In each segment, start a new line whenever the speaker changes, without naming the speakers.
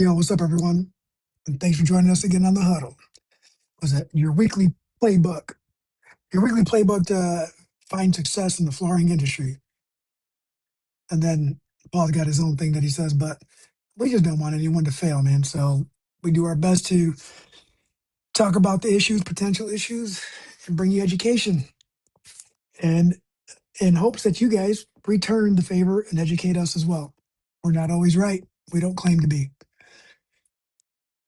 Yo, what's up, everyone? And thanks for joining us again on the Huddle. Was it your weekly playbook? Your weekly playbook to find success in the flooring industry. And then Paul's got his own thing that he says, but we just don't want anyone to fail, man. So we do our best to talk about the issues, potential issues, and bring you education. And in hopes that you guys return the favor and educate us as well. We're not always right. We don't claim to be.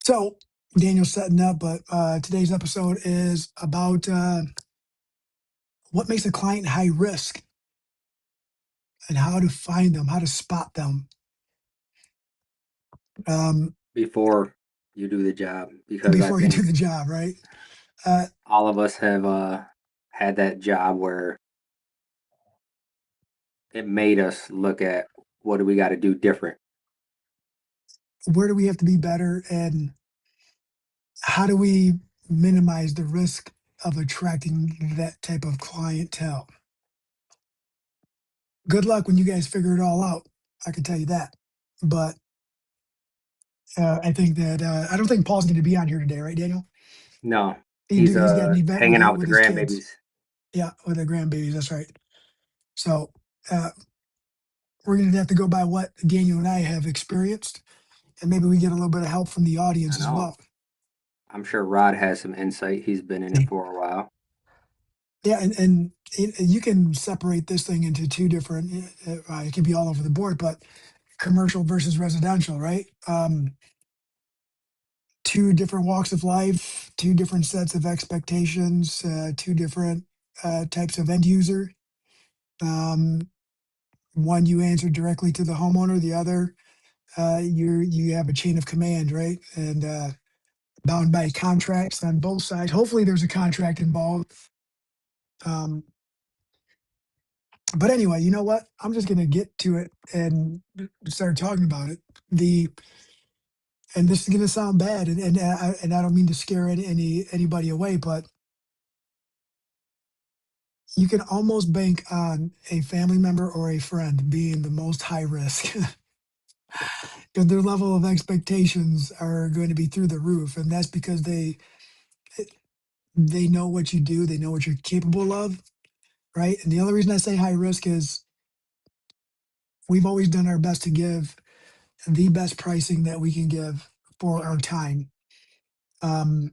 So Daniel's setting up, but today's episode is about what makes a client high risk and how to find them, how to spot them
before you do the job, because I
before you do
think
the job, right? Uh,
all of us have had that job where it made us look at what do we got to do different.
where do we have to be better, and how do we minimize the risk of attracting that type of clientele? Good luck when you guys figure it all out. I can tell you that. But I think that I don't think Paul's going to be on here today, right, Daniel?
No,
He's
he's
he's got an event
hanging out with
with
the
his kids.
grandbabies.
Yeah, with the grandbabies. That's right. So uh, we're going to have to go by what Daniel and I have experienced, and maybe we get a little bit of help from the
I
audience as
know.
well.
I'm sure Rod has some insight. He's been in it for a while.
Yeah, and you can separate this thing into two different. It can be all over the board, but commercial versus residential, right? Two different walks of life, two different sets of expectations, two different types of end user. Um, One you answer directly to the homeowner, the other you have a chain of command, right? And bound by contracts on both sides. Hopefully, there's a contract involved. Um, but anyway, you know what? I'm just going to get to it and start talking about it. The and this is going to sound bad, and I don't mean to scare anybody away, but you can almost bank on a family member or a friend being the most high risk because their level of expectations are going to be through the roof, and that's because they know what you do, they know what you're capable of, right? And the only reason I say high risk is we've always done our best to give the best pricing that we can give for our time. Um,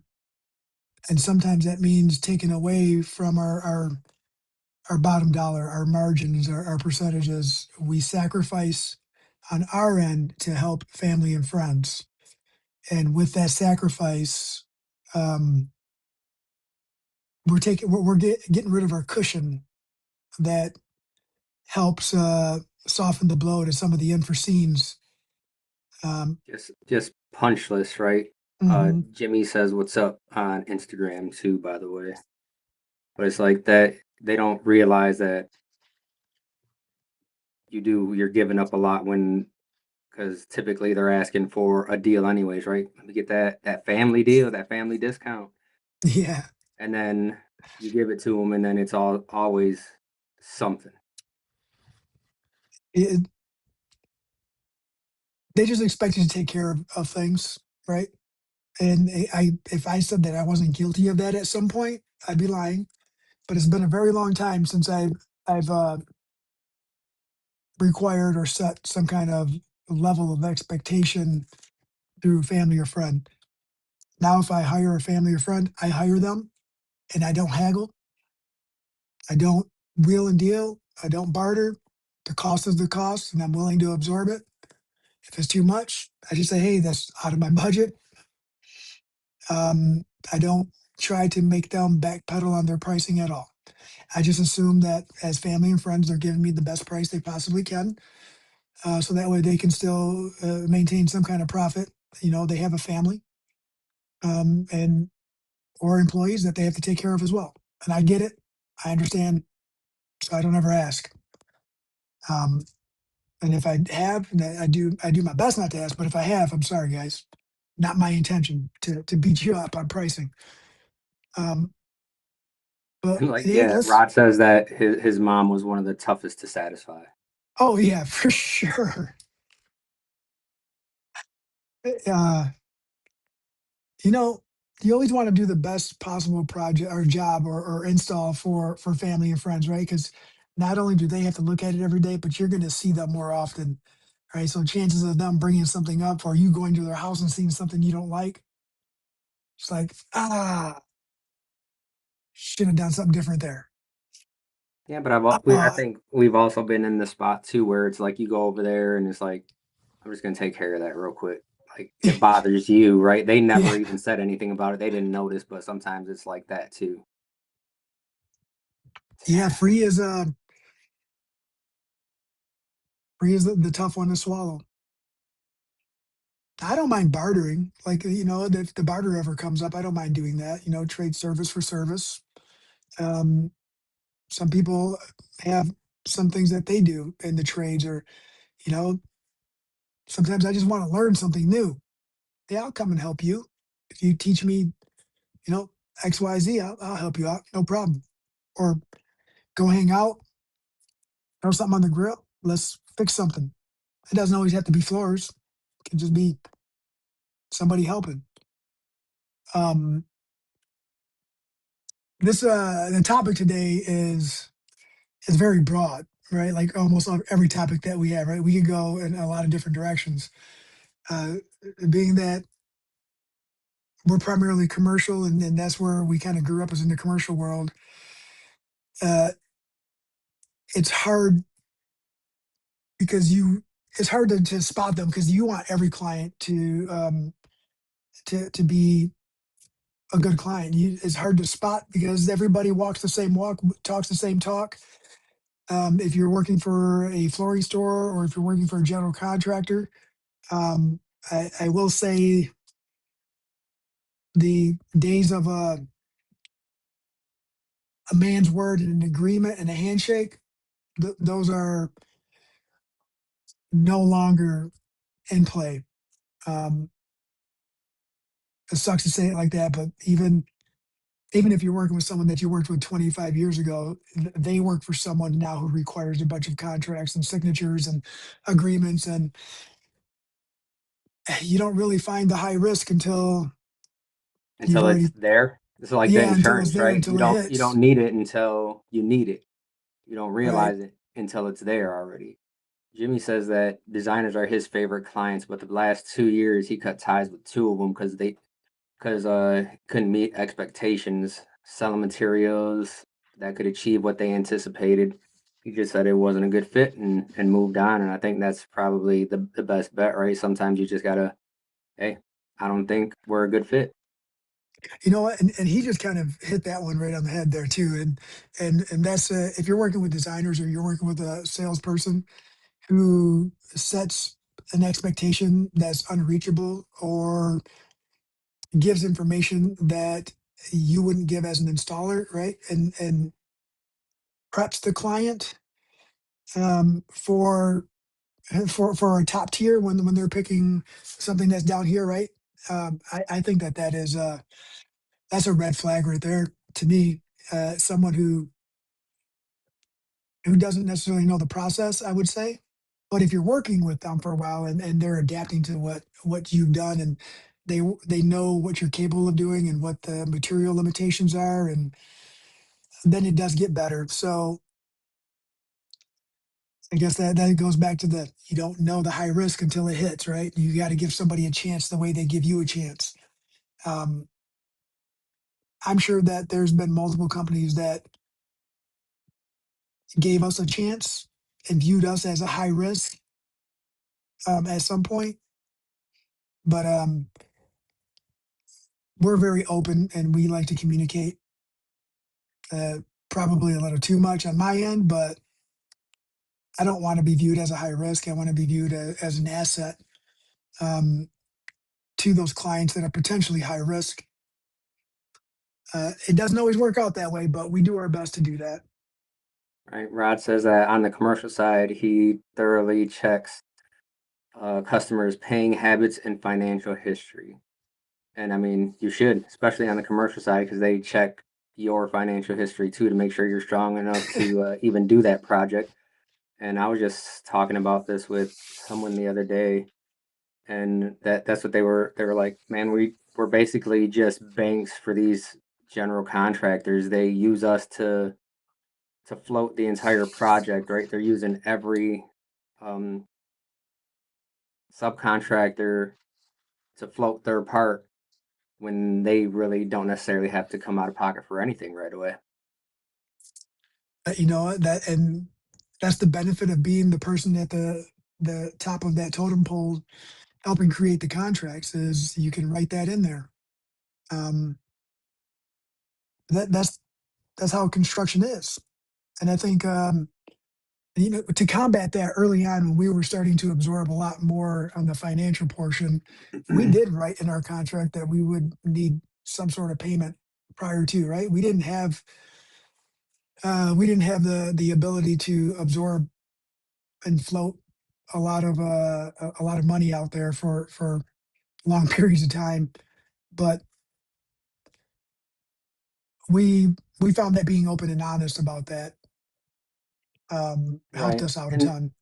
and sometimes that means taking away from our bottom dollar, our margins, our percentages. We sacrifice on our end to help family and friends. And with that sacrifice, um, getting rid of our cushion that helps soften the blow to some of the unforeseens. Um,
Just punchless, right?
mhm.
Jimmy says what's up on Instagram too, by the way. But it's like that they don't realize that you're giving up a lot when because typically they're asking for a deal anyways, right? Let me get that family deal, that family discount,
Yeah.
and then you give it to them, and then it's all always something.
It, they just expect you to take care of things, right? And if I said that I wasn't guilty of that at some point, I'd be lying. But it's been a very long time since I've required or set some kind of level of expectation through family or friend. Now, if I hire a family or friend, I hire them and I don't haggle. I don't wheel and deal. I don't barter. The cost is the cost, and I'm willing to absorb it. If it's too much, I just say, hey, that's out of my budget. I don't try to make them backpedal on their pricing at all. I just assume that as family and friends, they're giving me the best price they possibly can. So that way they can still maintain some kind of profit. You know, they have a family and or employees that they have to take care of as well. And I get it. I understand. So I don't ever ask. Um, and if I have, and I do my best not to ask. But if I have, I'm sorry, guys. Not my intention to beat you up on pricing. Um, but
Like,
yeah,
yeah,
let's.
Rod says that his mom was one of the toughest to satisfy.
Oh yeah, for sure. Uh, you know, you always want to do the best possible project or job or install for family and friends, right? Because not only do they have to look at it every day, but you're going to see them more often, right? So chances of them bringing something up or you going to their house and seeing something you don't like, it's like, should have done something different there.
Yeah, but I
Uh,
think we've also been in the spot too where it's like you go over there and it's like, I'm just gonna take care of that real quick. Like it bothers you, right? They
yeah,
never even said anything about it. They didn't notice, but sometimes it's like that too.
yeah. Free is the tough one to swallow. I don't mind bartering. Like, if the barter ever comes up, I don't mind doing that. Trade service for service. Um, some people have some things that they do in the trades, or, you know, sometimes I just want to learn something new. Yeah, I'll come and help you. If you teach me, you know, XYZ, I'll help you out. No problem. Or go hang out, throw something on the grill. Let's fix something. It doesn't always have to be floors. It can just be somebody helping. Um, the topic today is very broad, right? Like almost every topic that we have, right? We could go in a lot of different directions. Uh, being that we're primarily commercial, and that's where we kind of grew up, as in the commercial world. Uh, it's hard because it's hard to spot them because you want every client to be a good client. It's hard to spot because everybody walks the same walk, talks the same talk. If you're working for a flooring store or if you're working for a general contractor, um, I will say the days of a man's word and an agreement and a handshake, those are no longer in play. Um, it sucks to say it like that, but even if you're working with someone that you worked with 25 years ago, they work for someone now who requires a bunch of contracts and signatures and agreements, and you don't really find the high risk until you've
Until it's
already,
there. It's like the
yeah, until it's
insurance,
there,
right?
until it
You don't
hits,
need it until you need it. You don't
right?
realize it until it's there already. Jimmy says that designers are his favorite clients, but the last 2 years he cut ties with two of them because couldn't meet expectations, selling materials that could achieve what they anticipated. He just said it wasn't a good fit and moved on. And I think that's probably the best bet, right? Sometimes you just gotta, hey, I don't think we're a good fit.
You know what? And he just kind of hit that one right on the head there too. And that's if you're working with designers or you're working with a salesperson who sets an expectation that's unreachable or gives information that you wouldn't give as an installer, right? And preps the client for a top tier when they're picking something that's down here, right? I think that is that's a red flag right there to me. Someone who doesn't necessarily know the process, I would say. But if you're working with them for a while and they're adapting to what you've done, and they know what you're capable of doing and what the material limitations are, and then it does get better. So I guess that goes back to the you don't know the high risk until it hits, right? You got to give somebody a chance the way they give you a chance. Um, I'm sure that there's been multiple companies that gave us a chance and viewed us as a high risk at some point, but we're very open and we like to communicate. Uh, Probably a little too much on my end, but I don't want to be viewed as a high risk. I want to be viewed as an asset um, to those clients that are potentially high risk. It doesn't always work out that way, but we do our best to do that.
Right. Rod says that on the commercial side, he thoroughly checks customers' paying habits and financial history. And I mean, you should, especially on the commercial side, because they check your financial history too to make sure you're strong enough to even do that project. And I was just talking about this with someone the other day. and that's what they were like, man, we're basically just banks for these general contractors. They use us to float the entire project, right? They're using every um, subcontractor to float their part when they really don't necessarily have to come out of pocket for anything right away.
You know that, and that's the benefit of being the person at the top of that totem pole, helping create the contracts. Is you can write that in there. Um, that's how construction is, and I think to combat that early on when we were starting to absorb a lot more on the financial portion, we did write in our contract that we would need some sort of payment prior to, right? We didn't have the ability to absorb and float a lot of money out there for long periods of time. But we found that being open and honest about that helped
Right.
us out a
And
ton.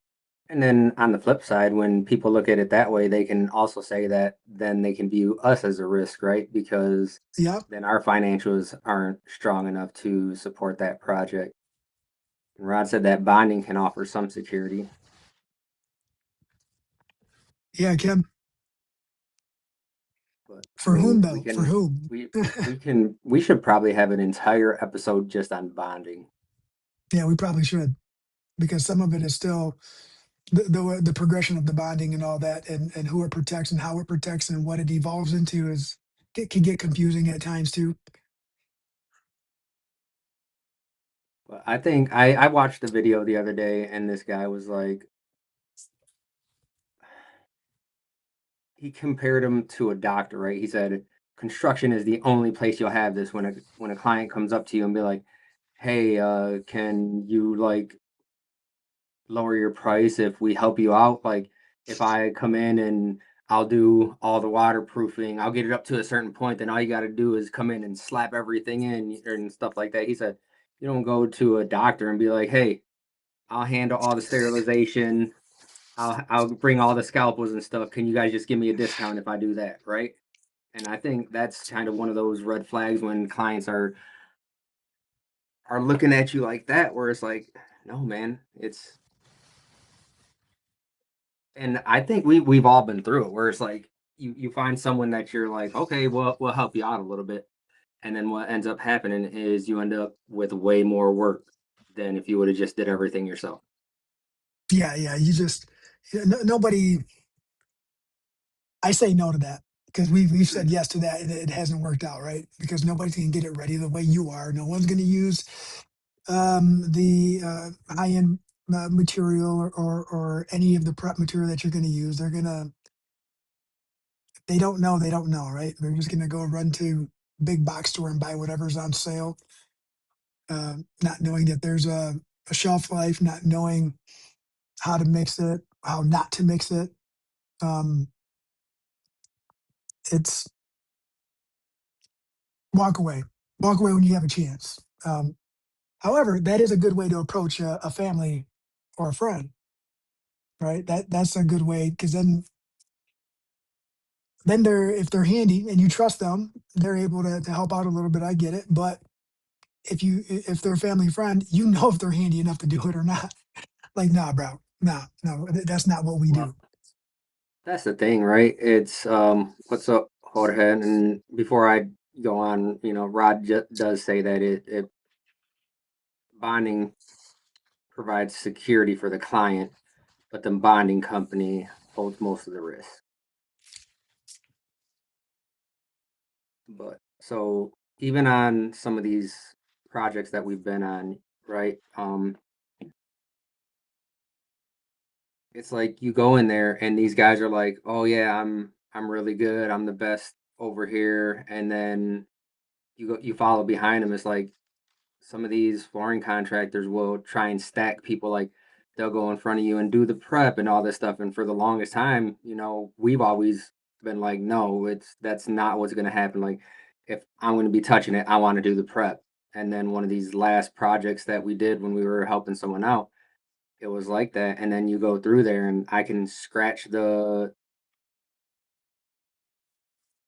and then on the flip side, when people look at it that way, they can also say that then they can view us as a risk, right? Because
Yep.
then our financials aren't strong enough to support that project. And Rod said that bonding can offer some security,
Yeah, Kim.
but I
For whom
mean,
though? For whom?
we we should probably have an entire episode just on bonding.
Yeah, we probably should, because some of it is still the progression of the bonding and all that, and who it protects and how it protects and what it evolves into is it can get confusing at times too.
But I think I watched the video the other day, and this guy was like, he compared him to a doctor, right? He said construction is the only place you'll have this when a client comes up to you and be like, "Hey, can you like lower your price if we help you out? Like if I come in and I'll do all the waterproofing, I'll get it up to a certain point, then all you got to do is come in and slap everything in and stuff like that." He said, "You don't go to a doctor and be like, "Hey, I'll handle all the sterilization. I'll bring all the scalpels and stuff. Can you guys just give me a discount if I do that?" Right? And I think that's kind of one of those red flags when clients are looking at you like that, where it's like, no, man, it's. And I think we've all been through it, where it's like you find someone that you're like, okay, well, we'll help you out a little bit, and then what ends up happening is you end up with way more work than if you would have just did everything yourself.
Yeah, yeah. Yeah, nobody. I say no to that because we've said yes to that and it hasn't worked out, right? Because nobody's gonna get it ready the way you are. No one's gonna use the high end material or any of the prep material that you're gonna use. They don't know. They don't know, right? They're just gonna go run to big box store and buy whatever's on sale, not knowing that there's a shelf life, not knowing how to mix it, how not to mix it. Um, it's walk away, walk away when you have a chance. However, that is a good way to approach a family or a friend, right? That's a good way because then they're if they're handy and you trust them, they're able to help out a little bit. I get it, but if they're a family friend, you know if they're handy enough to do it or not. Like, nah, bro, nah, no, that's not what we
Well,
do.
that's the thing, right? It's what's up, Jorge? And before I go on, Rod does say that it bonding provides security for the client, but the bonding company holds most of the risk. But so even on some of these projects that we've been on, right? It's like you go in there and these guys are like, "Oh yeah, I'm really good. I'm the best over here." And then you follow behind them. It's like some of these flooring contractors will try and stack people, like they'll go in front of you and do the prep and all this stuff. And for the longest time, we've always been like, no, that's not what's going to happen. Like if I'm going to be touching it, I want to do the prep. And then one of these last projects that we did when we were helping someone out, it was like that. And then you go through there and I can scratch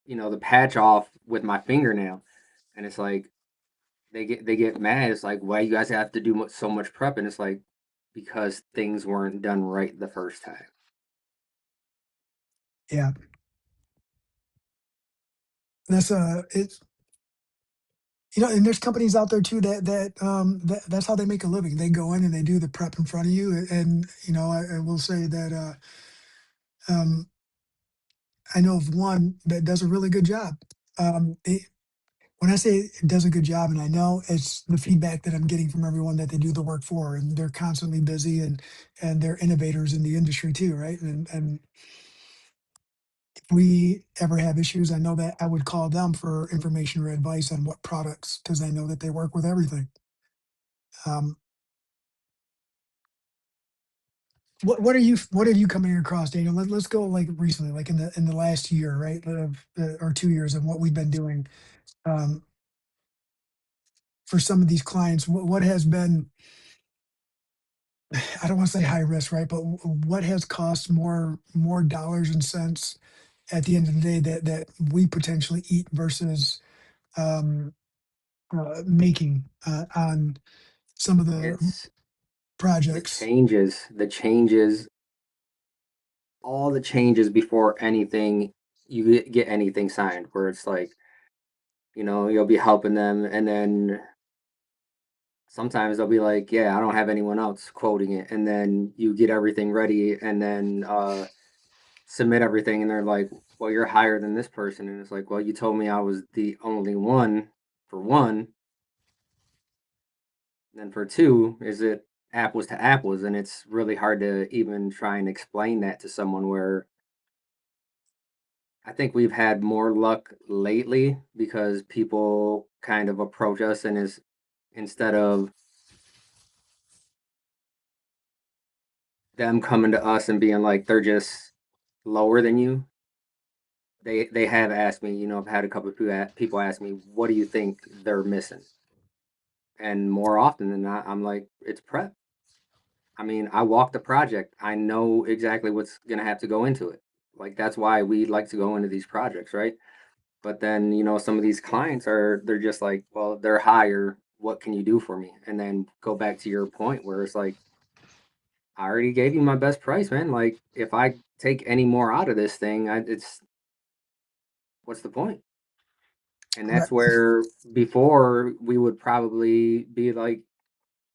the patch off with my fingernail, and it's like they get mad. It's like, why you guys have to do so much prep, and it's like because things weren't done right the first time.
Yeah, that's it's and there's companies out there too that's how they make a living. They go in and they do the prep in front of you, and I will say that I know of one that does a really good job. When I say it does a good job, and I know it's the feedback that I'm getting from everyone that they do the work for, and they're constantly busy, and they're innovators in the industry too, right? And if we ever have issues, I know that I would call them for information or advice on what products, because I know that they work with everything. Um, what are you coming across, Daniel? Let's go like recently, like in the last year, right? Or 2 years, and what we've been doing um, for some of these clients. What has been, I don't want to say high risk, right? But what has cost more dollars and cents at the end of the day that we potentially eat versus um, making on some of the
It's the
projects.
changes, the changes, all the changes before anything you get anything signed, where it's like, you'll be helping them, and then sometimes they'll be like, yeah, I don't have anyone else quoting it, and then you get everything ready, and then submit everything, and they're like, well, you're higher than this person, and it's like, well, you told me I was the only one, for one. And then for two, is it apples to apples? And it's really hard to even try and explain that to someone, where I think we've had more luck lately because people kind of approach us, and is instead of them coming to us and being like they're just lower than you, they have asked me, I've had a couple of people ask me, what do you think they're missing? And more often than not, I'm like, it's prep. I mean, I walk the project. I know exactly what's gonna have to go into it. Like, that's why we like to go into these projects, right? But then, some of these clients they're just like, well, they're higher. What can you do for me? And then go back to your point where it's like, I already gave you my best price, man. Like, if I take any more out of this thing, it's what's the point? And that's
Correct.
where before we would probably be like,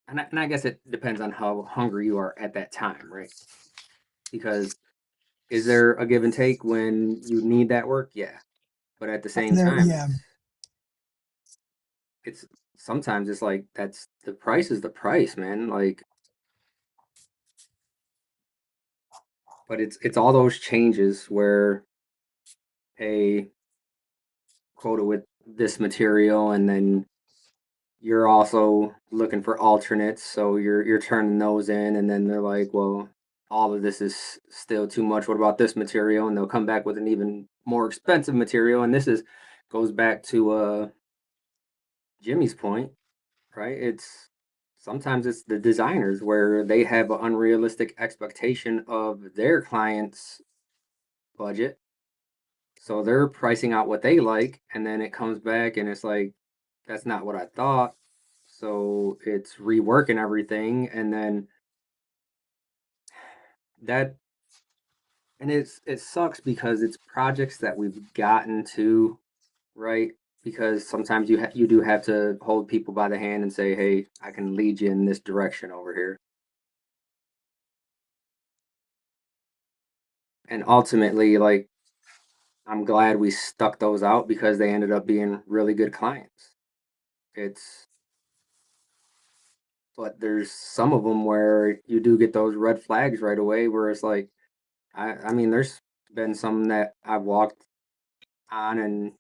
and I guess it depends on how hungry you are at that time, right? Because is there a give and take when you need that work? Yeah. But at the same
There,
time,
yeah.
it's sometimes it's like that's the price is the price, man. Like, but it's all those changes where, hey, quota with this material, and then you're also looking for alternates, so you're turning those in, and then they're like, well, all of this is still too much. What about this material? And they'll come back with an even more expensive material. And this is goes back to Jimmy's point, right? It's sometimes it's the designers where they have an unrealistic expectation of their client's budget. So they're pricing out what they like, and then it comes back and it's like, that's not what I thought. So it's reworking everything, and then that and it sucks because it's projects that we've gotten to, right? Because sometimes you do have to hold people by the hand and say, "Hey, I can lead you in this direction over here." And ultimately, like, I'm glad we stuck those out because they ended up being really good clients. It's But there's some of them where you do get those red flags right away, where it's like, I mean, there's been some that I've walked on, and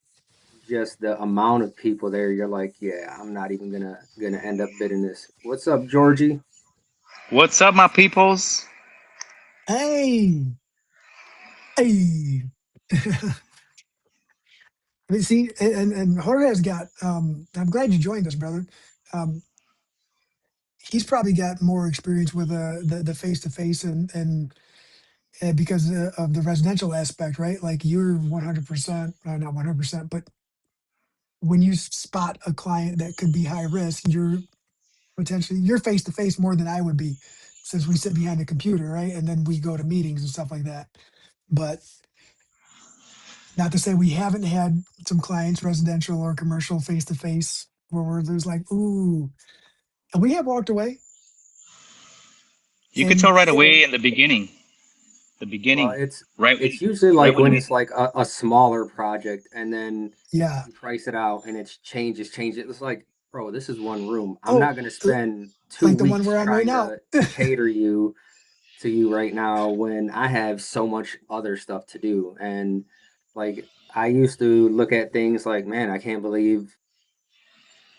just the amount of people there, you're like, yeah, I'm not even gonna end up bidding this. What's up, Georgie?
What's up, my peoples?
Hey, hey. I mean, see, and Jorge's got. I'm glad you joined us, brother. Um, he's probably got more experience with the face to face because of the residential aspect, right? Like you're 100%, not 100%, but when you spot a client that could be high risk, you're face to face more than I would be, since we sit behind a computer, right? And then we go to meetings and stuff like that. But not to say we haven't had some clients, residential or commercial, face to face, where there's like, ooh, and we have walked away.
You could tell
And
right away in the beginning. The
Well,
beginning,
it's
right when
it's usually
right
like
when the
when it's
meeting.
like a smaller project, and then
yeah,
you price it out, and it's changes. It's like, bro, this is one room. I'm
oh,
not gonna
l-
spend two
like the one
weeks
we're on right
trying
now.
to cater you to you right now when I have so much other stuff to do. And like I used to look at things like, man, I can't believe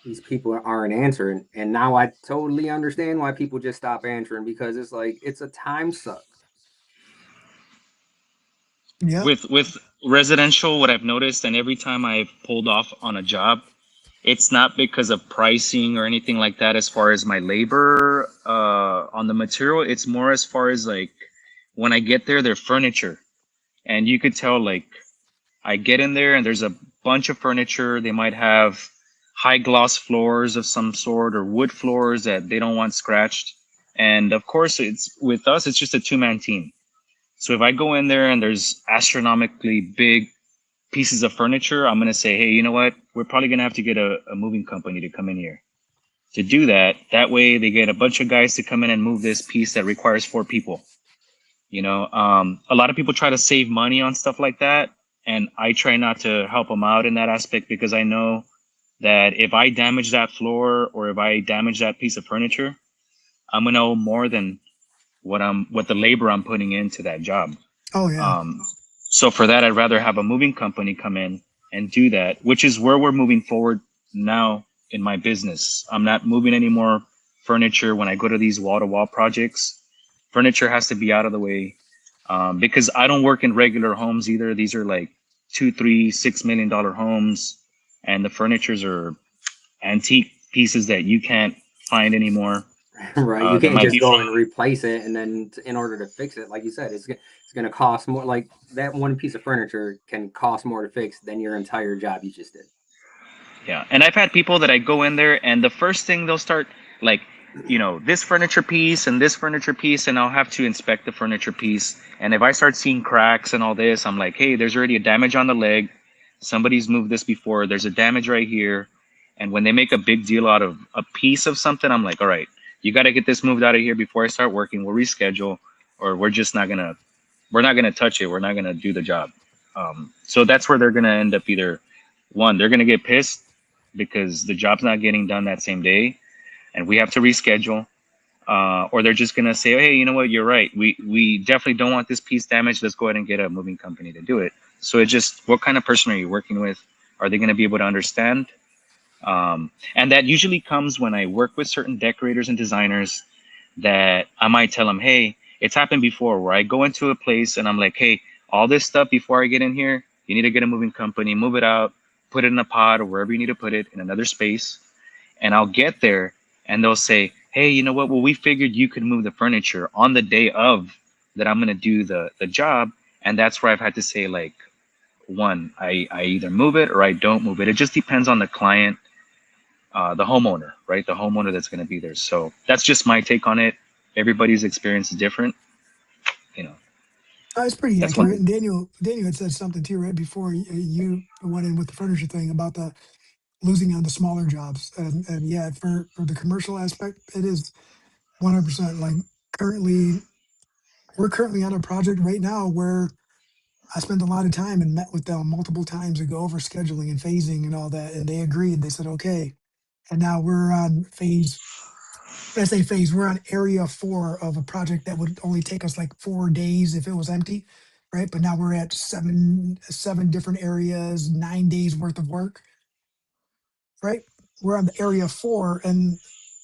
these people aren't answering. And now I totally understand why people just stop answering, because it's like it's a time suck.
Yep.
With residential, what I've noticed, and every time I've pulled off on a job, it's not because of pricing or anything like that. As far as my labor on the material, it's more as far as like when I get there, their furniture, and you could tell like I get in there and there's a bunch of furniture. They might have high gloss floors of some sort or wood floors that they don't want scratched. And of course, it's with us, it's just a two-man team. So if I go in there and there's astronomically big pieces of furniture, I'm going to say, hey, you know what? We're probably going to have to get a moving company to come in here to do that. That way, they get a bunch of guys to come in and move this piece that requires four people. A lot of people try to save money on stuff like that, and I try not to help them out in that aspect because I know that if I damage that floor or if I damage that piece of furniture, I'm gonna owe more than what the labor I'm putting into that job.
Oh yeah.
Um, so for that, I'd rather have a moving company come in and do that, which is where we're moving forward now in my business. I'm not moving any more furniture when I go to these wall to wall projects. Furniture has to be out of the way because I don't work in regular homes either. These are like two, three, $6 million homes, and the furnitures are antique pieces that you can't find anymore.
Right? You
That
can't
might
just
be
go
from
and replace it, and then in order to fix it, like you said, it's gonna cost more. Like that one piece of furniture can cost more to fix than your entire job you just did.
Yeah, and I've had people that I go in there, and the first thing they'll start like, this furniture piece and this furniture piece, and I'll have to inspect the furniture piece. And if I start seeing cracks and all this, I'm like, hey, there's already a damage on the leg. Somebody's moved this before. There's a damage right here. And when they make a big deal out of a piece of something, I'm like, all right, you got to get this moved out of here before I start working. We'll reschedule, or we're not gonna touch it. We're not gonna do the job. So that's where they're gonna end up either one, they're gonna get pissed because the job's not getting done that same day and we have to reschedule, or they're just gonna say, hey, you know what, you're right. We definitely don't want this piece damaged. Let's go ahead and get a moving company to do it. So it just, what kind of person are you working with? Are they gonna be able to understand? And that usually comes when I work with certain decorators and designers that I might tell them, hey, it's happened before where I go into a place and I'm like, hey, all this stuff before I get in here, you need to get a moving company, move it out, put it in a pod or wherever you need to put it in another space. And I'll get there and they'll say, hey, you know what? Well, we figured you could move the furniture on the day of that I'm going to do the job. And that's where I've had to say, like, one, I either move it or I don't move it. It just depends on the client, the homeowner, right? The homeowner that's going to be there. So that's just my take on it. Everybody's experience is different. You know,
It's pretty
that's one
accurate.
thing.
And Daniel had said something too right before you went in with the furniture thing about the losing on the smaller jobs. And yeah, for the commercial aspect, it is 100%. Like currently, we're currently on a project right now where I spent a lot of time and met with them multiple times to go over scheduling and phasing and all that. And they agreed. They said, okay. And now we're on phase, when I say phase, we're on area 4 of a project that would only take us like 4 days if it was empty. Right. But now we're at seven different areas, 9 days worth of work. Right. We're on the area 4 and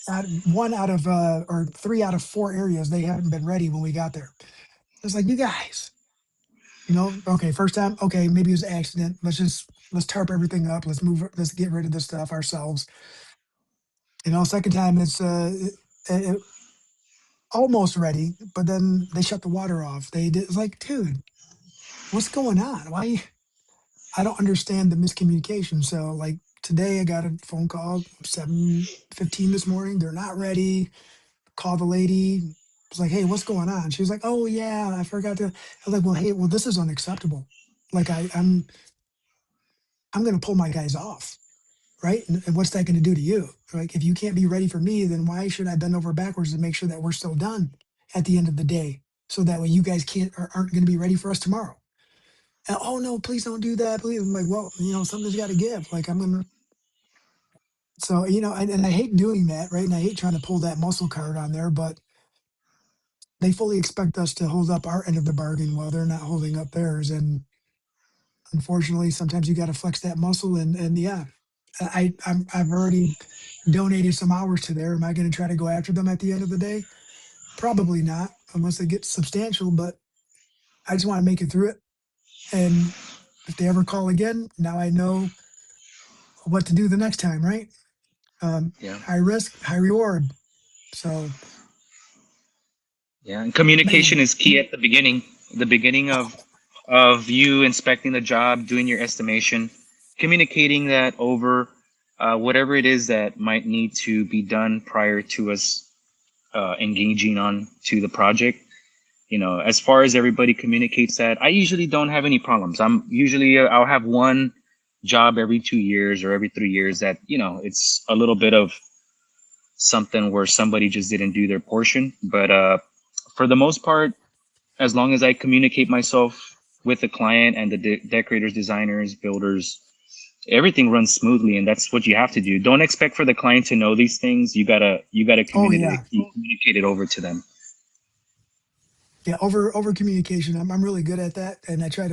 at one out of or 3 out of 4 areas, they haven't been ready when we got there. It's like, you guys, okay, first time, okay, maybe it was an accident. Let's tarp everything up. Let's get rid of this stuff ourselves. Second time it's almost ready, but then they shut the water off. They did it's like, dude, what's going on? Why I don't understand the miscommunication. So like today I got a phone call 7:15 this morning. They're not ready. Call the lady. Was like, hey, what's going on? She was like, oh yeah, I forgot to. I was like, well, hey, well, this is unacceptable. Like I'm gonna pull my guys off, right? And what's that gonna do to you? Like if you can't be ready for me, then why should I bend over backwards to make sure that we're still done at the end of the day? So that way you guys can't or aren't gonna be ready for us tomorrow. And, oh no, please don't do that. Please. I'm like, well, something's got to give. Like I'm gonna. So and I hate doing that, right? And I hate trying to pull that muscle card on there, but they fully expect us to hold up our end of the bargain while they're not holding up theirs. And unfortunately, sometimes you got to flex that muscle. And yeah, I've already donated some hours to there. Am I going to try to go after them at the end of the day? Probably not, unless they get substantial. But I just want to make it through it. And if they ever call again, now I know what to do the next time, right?
Yeah.
High risk, high reward. So,
Yeah, and communication
man,
is key at the beginning of you inspecting the job, doing your estimation, communicating that over whatever it is that might need to be done prior to us engaging on to the project. You know, as far as everybody communicates that, I usually don't have any problems. I'm usually I'll have one job every 2 years or every 3 years that it's a little bit of something where somebody just didn't do their portion, but for the most part, as long as I communicate myself with the client and the decorators, designers, builders, everything runs smoothly, and that's what you have to do. Don't expect for the client to know these things. You gotta
oh yeah,
communicate it over to them.
yeah. Over communication. I'm really good at that, and I try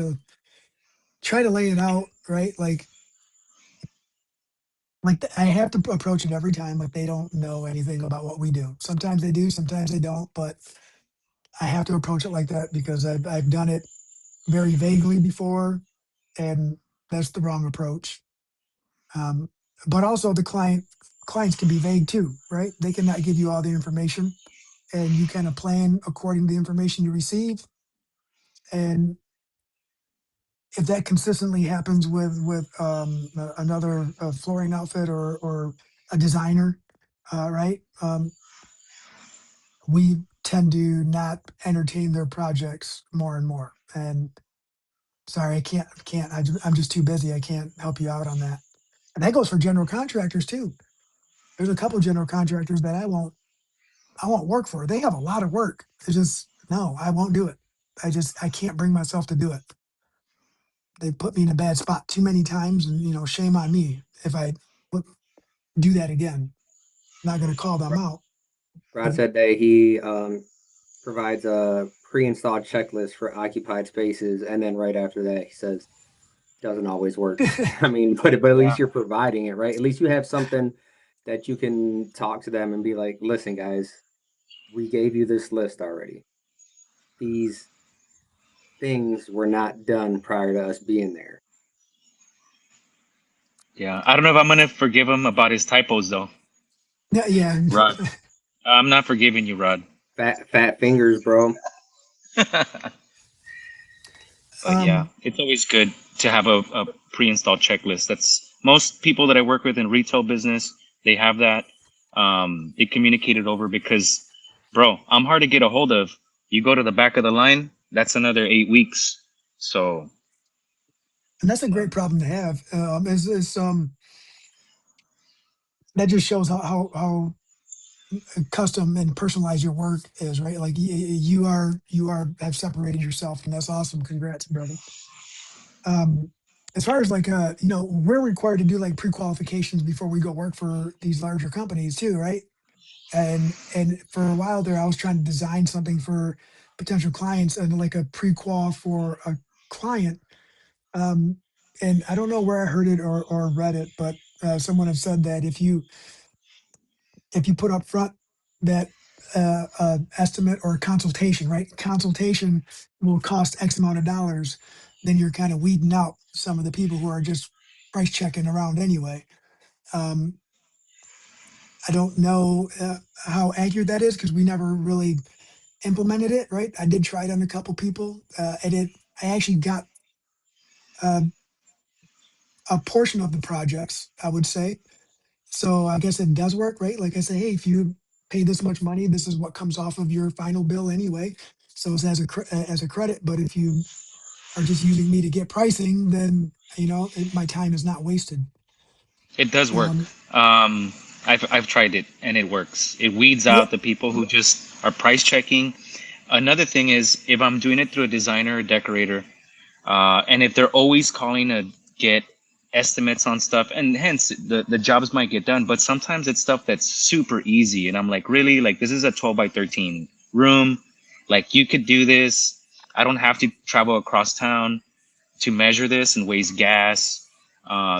to lay it out right. I have to approach it every time. Like they don't know anything about what we do. Sometimes they do, sometimes they don't. But I have to approach it like that because I've done it very vaguely before, and that's the wrong approach. Um, but also the clients can be vague too, right? They cannot give you all the information, and you kind of plan according to the information you receive. And if that consistently happens with another flooring outfit or a designer, right? We tend to not entertain their projects more and more. And sorry, I can't. I'm just too busy. I can't help you out on that. And that goes for general contractors too. There's a couple general contractors that I won't work for. They have a lot of work. It's just no, I won't do it. I can't bring myself to do it. They put me in a bad spot too many times, and shame on me if I w- do that again. Not going to call them out.
Rod
But
said that he provides a pre-installed checklist for occupied spaces, and then right after that, he says doesn't always work. I mean, but at
Yeah.
least you're providing it, right? At least you have something that you can talk to them and be like, listen, guys, we gave you this list already. These things were not done prior to us being there.
Yeah, I don't know if I'm gonna forgive him about his typos though,
yeah, yeah,
Rod. I'm not forgiving you, Rod.
Fat fingers, bro.
But yeah,
um,
it's always good to have a pre-installed checklist. That's most people that I work with in retail business, they have that. They communicate it over because, bro, I'm hard to get a hold of. You go to the back of the line, that's another 8 weeks. So,
and that's a
yeah,
great problem to have. Is that just shows how custom and personalized your work is, right? Like you are have separated yourself, and that's awesome. Congrats, brother. Um, as far as like we're required to do like pre-qualifications before we go work for these larger companies too, right? And for a while there, I was trying to design something for potential clients and like a pre-qual for a client. Um, and I don't know where I heard it or read it, but someone had said that if you put up front that estimate or consultation, right? Consultation will cost X amount of dollars, then you're kind of weeding out some of the people who are just price checking around anyway. Um, I don't know how accurate that is because we never really implemented it. Right, I did try it on a couple people, and it I actually got uh, a portion of the projects, I would say. So I guess it does work, right? Like I say, hey, if you pay this much money, this is what comes off of your final bill anyway. So it's as a credit. But if you are just using me to get pricing, then my time is not wasted.
It does work.
Um,
I've tried it and it works. It weeds
yeah,
out the people who just are price checking. Another thing is if I'm doing it through a designer or decorator, and if they're always calling to get estimates on stuff, and hence the jobs might get done, but sometimes it's stuff that's super easy, and I'm like, really, like this is a 12 by 13 room, like you could do this. I don't have to travel across town to measure this and waste gas.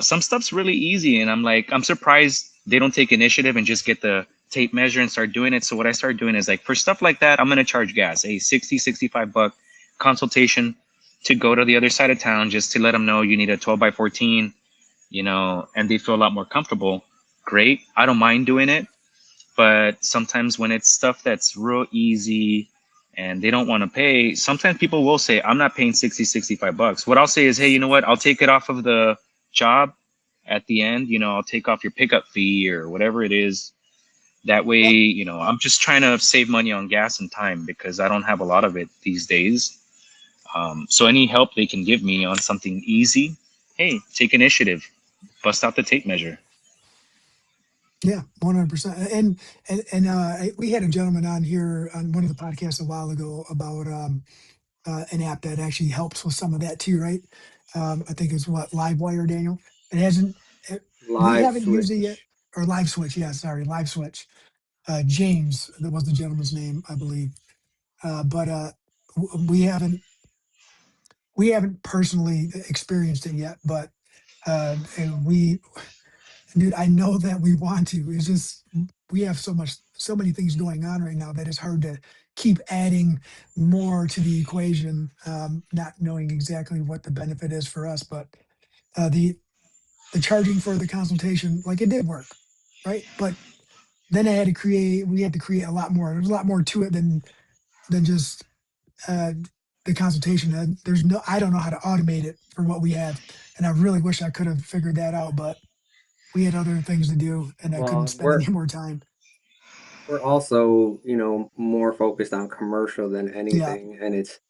Some stuff's really easy, and I'm like, I'm surprised they don't take initiative and just get the tape measure and start doing it. So what I started doing is like for stuff like that, I'm gonna charge gas, a 65 buck consultation to go to the other side of town just to let them know you need a 12 by 14, and they feel a lot more comfortable. Great, I don't mind doing it, but sometimes when it's stuff that's real easy and they don't want to pay, sometimes people will say, I'm not paying 65 bucks. What I'll say is, hey, you know what, I'll take it off of the job at the end. I'll take off your pickup fee or whatever it is. That way,
yeah,
I'm just trying to save money on gas and time because I don't have a lot of it these days. So any help they can give me on something easy, hey, take initiative, bust out the tape measure.
yeah, 100%. And we had a gentleman on here on one of the podcasts a while ago about an app that actually helps with some of that too, right? I think it's what LiveWire, Daniel. It hasn't. It, we
Live
haven't used it yet,
switch.
or Live Switch. Yeah, sorry, Live Switch. James, that was the gentleman's name, I believe. But we haven't personally experienced it yet. But and dude, I know that we want to. It's just we have so many things going on right now that it's hard to keep adding more to the equation, not knowing exactly what the benefit is for us. But the charging for the consultation, like it did work, right? But then we had to create a lot more. There's a lot more to it than just uh, the consultation. I don't know how to automate it for what we have, and I really wish I could have figured that out, but we had other things to do, and I couldn't
Well,
spend any more time.
we're also, more focused on commercial than
Yeah,
anything, and it's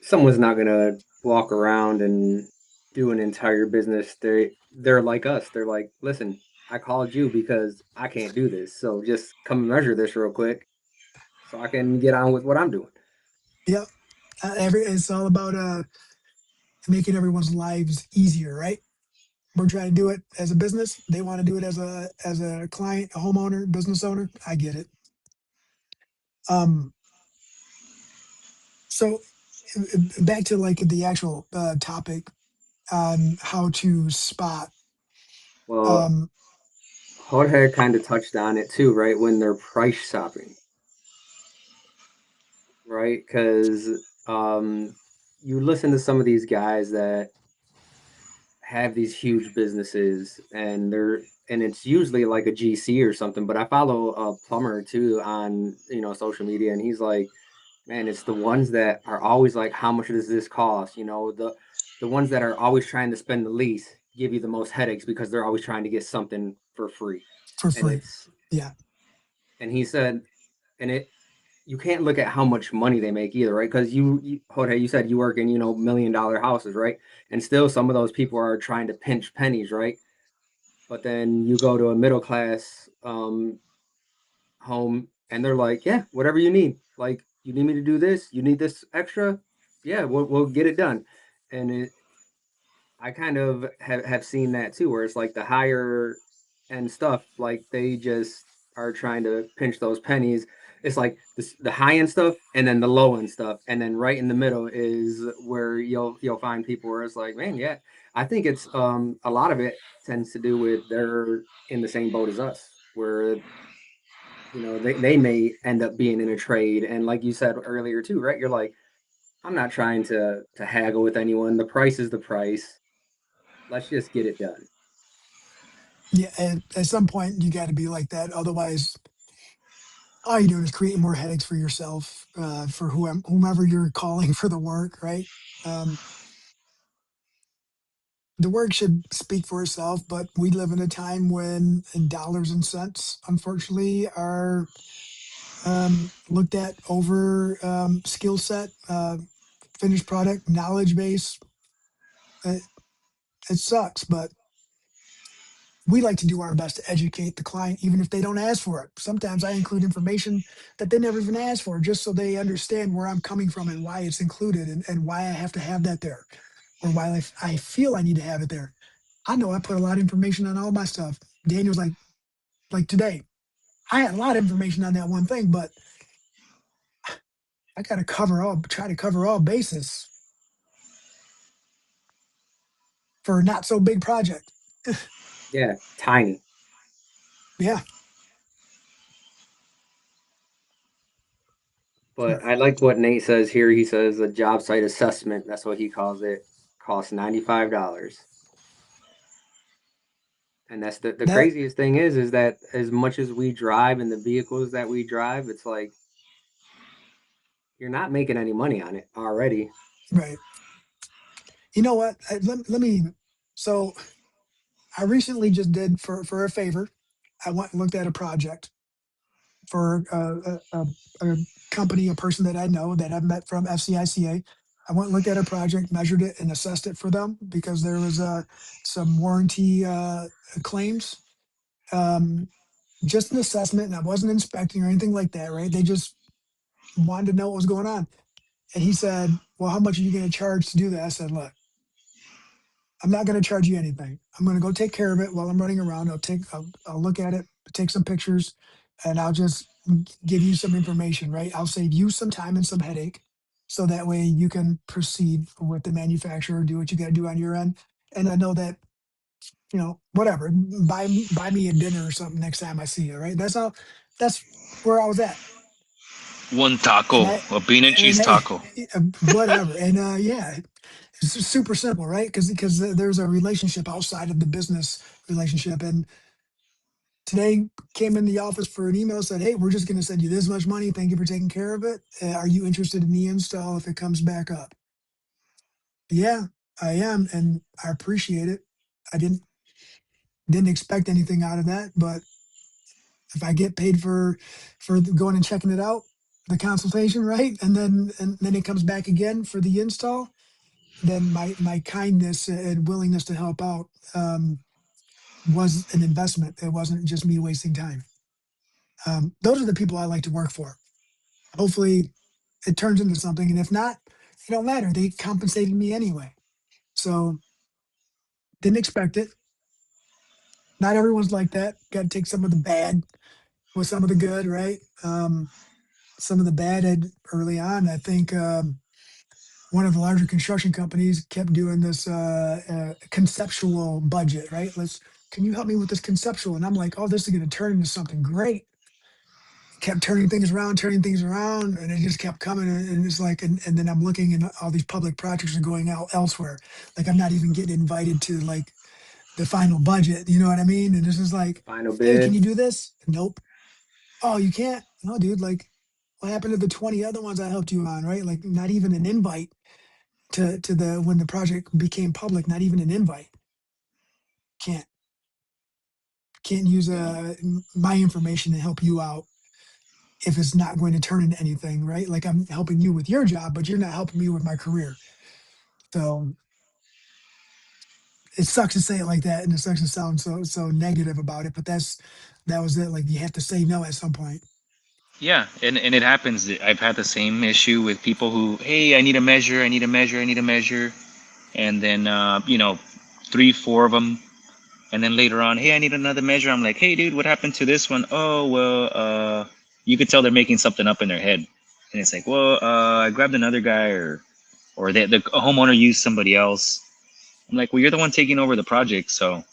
someone's not gonna walk around and do an entire business. They're like us. They're like, listen, I called you because I can't do this, so just come measure this real quick so I can get on with what I'm doing.
yeah. It's all about making everyone's lives easier, right? We're trying to do it as a business. They want to do it as a client, a homeowner, business owner. I get it. Um, so back to like the actual topic on how to spot.
Well,
Um,
Jorge kind of touched on it too, right? When they're price shopping, right? Because um, you listen to some of these guys that have these huge businesses and it's usually like a GC or something, but I follow a plumber too on, social media, and he's like, man, it's the ones that are always like, how much does this cost? The ones that are always trying to spend the least give you the most headaches because they're always trying to get something for free.
for
And
free.
it's
Yeah,
and he said, and it you can't look at how much money they make either, right? Because Jorge, you said you work in, $1 million houses, right? And still some of those people are trying to pinch pennies, right? But then you go to a middle class home and they're like, yeah, whatever you need. Like, you need me to do this, you need this extra, yeah, we'll get it done. And I kind of have seen that too, where it's like the higher end stuff, like they just are trying to pinch those pennies. It's like the high end stuff and then the low end stuff, and then right in the middle is where you'll find people where it's like, man, yeah, I think it's a lot of it tends to do with they're in the same boat as us, where they may end up being in a trade, and like you said earlier too, right? You're like, I'm not trying to haggle with anyone. The price is the price. Let's just get it done.
Yeah, at some point you got to be like that. Otherwise, all you're doing is creating more headaches for yourself, for whomever you're calling for the work, right? Um, the work should speak for itself, but we live in a time when dollars and cents, unfortunately, are looked at over skill set, finished product, knowledge base. It, it sucks, but we like to do our best to educate the client, even if they don't ask for it. Sometimes I include information that they never even asked for, just so they understand where I'm coming from and why it's included, and why I have to have that there, or why I feel I need to have it there. I know I put a lot of information on all my stuff. Daniel's like today, I had a lot of information on that one thing, but I got to try to cover all bases for a not so big project.
Yeah, tiny.
Yeah.
But I like what Nate says here. He says a job site assessment, that's what he calls it, costs $95. And that's the
That
craziest thing is that as much as we drive and the vehicles that we drive, it's like you're not making any money on it already.
right. You know what? Let me. So I recently just did for a favor. I went and looked at a project for a company, a person that I know that I've met from FCICA. I went and looked at a project, measured it, and assessed it for them because there was some warranty claims. Um, just an assessment, and I wasn't inspecting or anything like that. Right? They just wanted to know what was going on. And he said, "Well, how much are you going to charge to do that?" I said, "Look, I'm not going to charge you anything. I'm going to go take care of it while I'm running around. I'll look at it, take some pictures, and I'll just give you some information, right? I'll save you some time and some headache. So that way you can proceed with the manufacturer, do what you got to do on your end. And I know that, whatever, buy me a dinner or something next time I see you, right? That's where I was at.
One
And
taco,
that,
a bean and
and
cheese taco.
whatever. And yeah, it's super simple, right? Because there's a relationship outside of the business relationship. And today came in the office for an email, said, "Hey, we're just going to send you this much money. Thank you for taking care of it. Are you interested in the install if it comes back up?" Yeah, I am, and I appreciate it. I didn't expect anything out of that, but if I get paid for going and checking it out, the consultation, right, and then it comes back again for the install, then my kindness and willingness to help out was an investment. It wasn't just me wasting time. Those are the people I like to work for. Hopefully, it turns into something, and if not, it don't matter. They compensated me anyway, so didn't expect it. Not everyone's like that. Got to take some of the bad with some of the good, right? Some of the bad early on. I think one of the larger construction companies kept doing this conceptual budget, right? Can you help me with this conceptual? And I'm like, oh, this is going to turn into something great. Kept turning things around, and it just kept coming. And it's like, and then I'm looking, and all these public projects are going out elsewhere. Like I'm not even getting invited to like the final budget. You know what I mean? And this is like,
Final
hey, can
bid.
you do this? Nope. Oh, you can't? No, dude. Like, what happened to the 20 other ones I helped you on, right? Like, not even an invite to the when the project became public. Not even an invite. Can't can't use
Yeah.
my information to help you out if it's not going to turn into anything, right? Like I'm helping you with your job, but you're not helping me with my career. So it sucks to say it like that, and it sucks to sound so negative about it. But that was it. Like you have to say no at some point.
Yeah, and it happens. I've had the same issue with people who, hey, I need a measure, I need a measure, I need a measure, and then three, four of them, and then later on, hey, I need another measure. I'm like, hey, dude, what happened to this one? Oh, well, you could tell they're making something up in their head, and it's like, well, I grabbed another guy, or the homeowner used somebody else. I'm like, well, you're the one taking over the project, so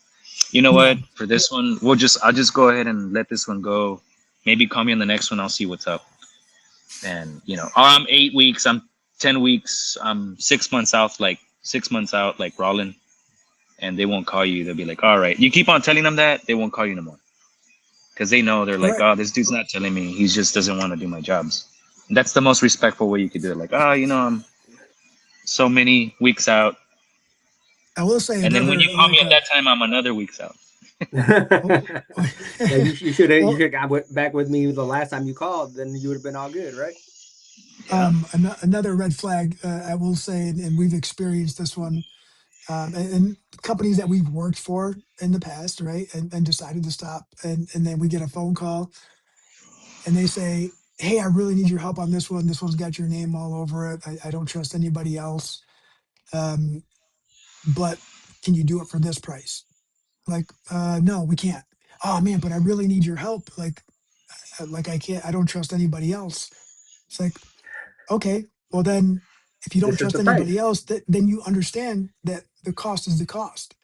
you know
Yeah,
what? For this one, I'll just go ahead and let this one go. Maybe call me on the next one. I'll see what's up. And I'm 8 weeks, I'm 10 weeks, I'm 6 months out, like 6 months out, like Rollin. and they won't call you. They'll be like, all right, you keep on telling them that, they won't call you no more because they know they're like,
Correct.
oh, this dude's not telling me. He just doesn't want to do my jobs. And that's the most respectful way you could do it. Like, oh, I'm so many weeks out,
I will say
and then when
another
you call me
like
at that time, I'm another weeks out.
oh,
Yeah, you should have
well,
got back with me the last time you called. Then you would have been all good, right?
Yeah.
another red flag I will say, and we've experienced this one, and companies that we've worked for in the past, right, and decided to stop, and then we get a phone call, and they say, "Hey, I really need your help on this one. This one's got your name all over it. I don't trust anybody else, um, but can you do it for this price?" Like, no, we can't. Oh man, but I really need your help. Like I can't. I don't trust anybody else. It's like, okay, well then, if you don't
This is
trust
the price.
anybody else, then you understand that the cost is the cost.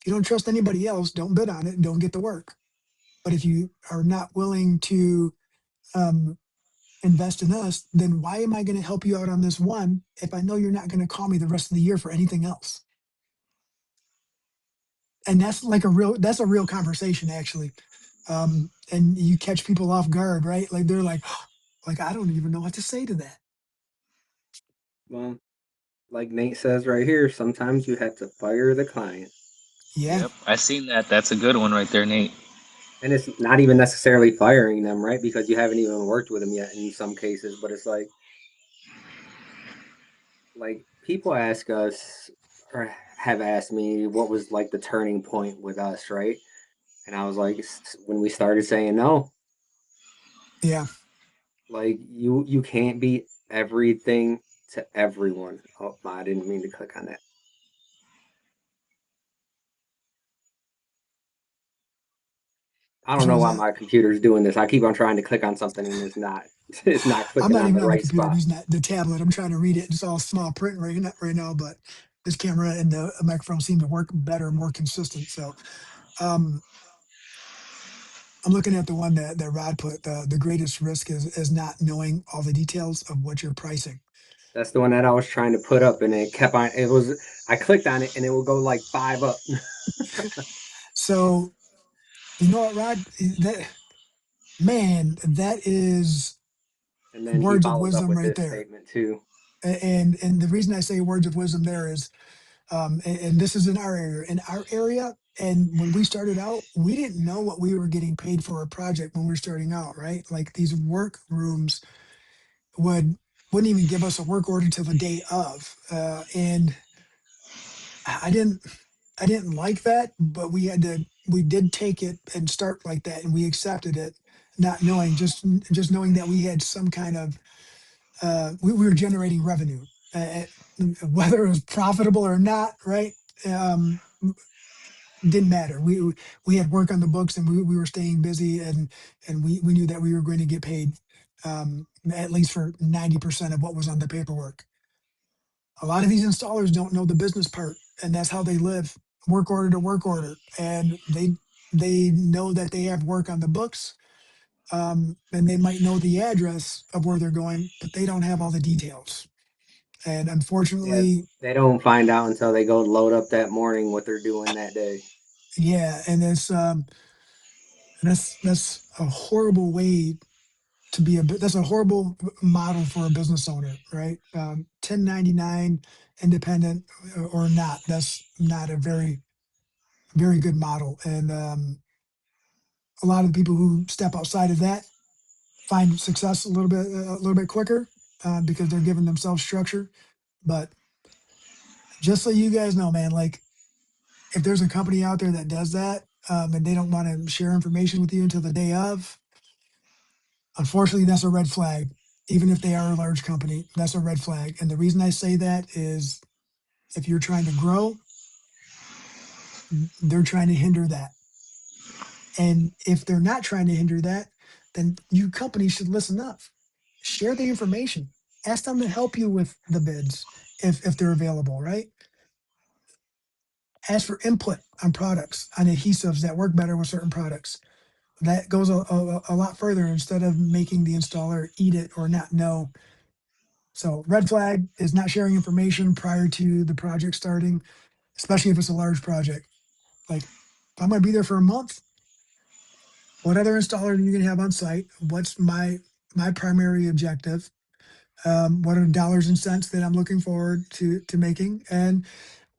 If you don't trust anybody else, don't bid on it and don't get the work. But if you are not willing to um, invest in us, then why am I going to help you out on this one if I know you're not going to call me the rest of the year for anything else? And that's a real conversation actually. And you catch people off guard, right? Like they're like I don't even know what to say to that.
Well, like Nate says right here, sometimes you have to fire the client.
Yeah,
Yep. I seen that. That's a good one right there, Nate.
And it's not even necessarily firing them, right? Because you haven't even worked with them yet in some cases. But it's like people ask us or have asked me what was like the turning point with us, right? And I was like, when we started saying no,
yeah.
like you can't be everything to everyone. Oh, I didn't mean to click on that. I don't
Which
know
one's
why
that?
my computer's doing this. I keep on trying to click on something and it's not it's not
I'm
clicking
not
on the
even on the
right
computer. I'm
spot.
using the tablet. I'm trying to read it. It's all small print right now, but this camera and the microphone seem to work better, more consistent. So um, I'm looking at the one that Rod put. The greatest risk is not knowing all the details of what you're pricing.
That's the one that I was trying to put up and it kept on it was I clicked on it and it will go like five up.
So you know what, Rod? That man, that is
And then he
words of
follows up
wisdom
with
right
this
there.
statement too.
And the reason I say words of wisdom there is, and this is in our area. In our area, and when we started out, we didn't know what we were getting paid for a project when we were starting out, right? Like these work rooms wouldn't even give us a work order till the day of, and I didn't I didn't like that, but we did take it and start like that, and we accepted it, not knowing just knowing that we had some kind of we were generating revenue, whether it was profitable or not, right? Um, didn't matter. We had work on the books, and we were staying busy, and we knew that we were going to get paid at least for 90% of what was on the paperwork. A lot of these installers don't know the business part, and that's how they live, work order to work order, and they know that they have work on the books, and they might know the address of where they're going, but they don't have all the details. And
Yeah,
unfortunately,
they don't find out until they go load up that morning what they're doing that day.
yeah, and that's a horrible way to be that's a horrible model for a business owner, right? 1099 independent or not, that's not a very good model. And a lot of the people who step outside of that find success a little bit quicker because they're giving themselves structure. But just so you guys know, man, like if there's a company out there that does that, and they don't want to share information with you until the day of, unfortunately, that's a red flag. Even if they are a large company, that's a red flag. And the reason I say that is if you're trying to grow, they're trying to hinder that. And if they're not trying to hinder that, then you companies should listen up. Share the information. Ask them to help you with the bids if they're available, right? Ask for input on products, on adhesives that work better with certain products. That goes a lot further instead of making the installer eat it or not know. So red flag is not sharing information prior to the project starting. especially if it's a large project. Like, if I'm going to be there for a month, what other installer are you going to have on site? What's my primary objective? What are the dollars and cents that I'm looking forward to making? And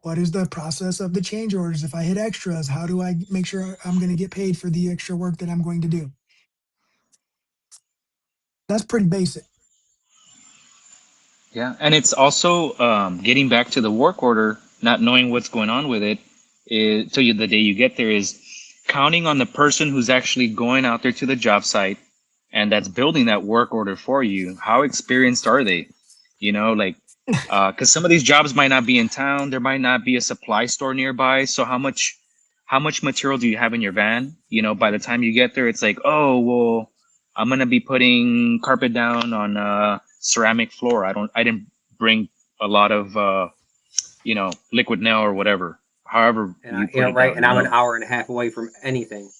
what is the process of the change orders? If I hit extras, how do I make sure I'm going to get paid for the extra work that I'm going to do? That's pretty basic.
Yeah, and it's also getting back to the work order, not knowing what's going on with it, is, till you, the day you get there, is counting on the person who's actually going out there to the job site and that's building that work order for you. How experienced are they? You know, like, because some of these jobs might not be in town, there might not be a supply store nearby. So how much material do you have in your van? You know, by the time you get there, it's like, oh, well, I'm gonna be putting carpet down on ceramic floor. I didn't bring a lot of liquid nail or whatever. However
And
you
yeah,
put it
right.
down,
And
you
I'm an
know.
hour and a half away from anything.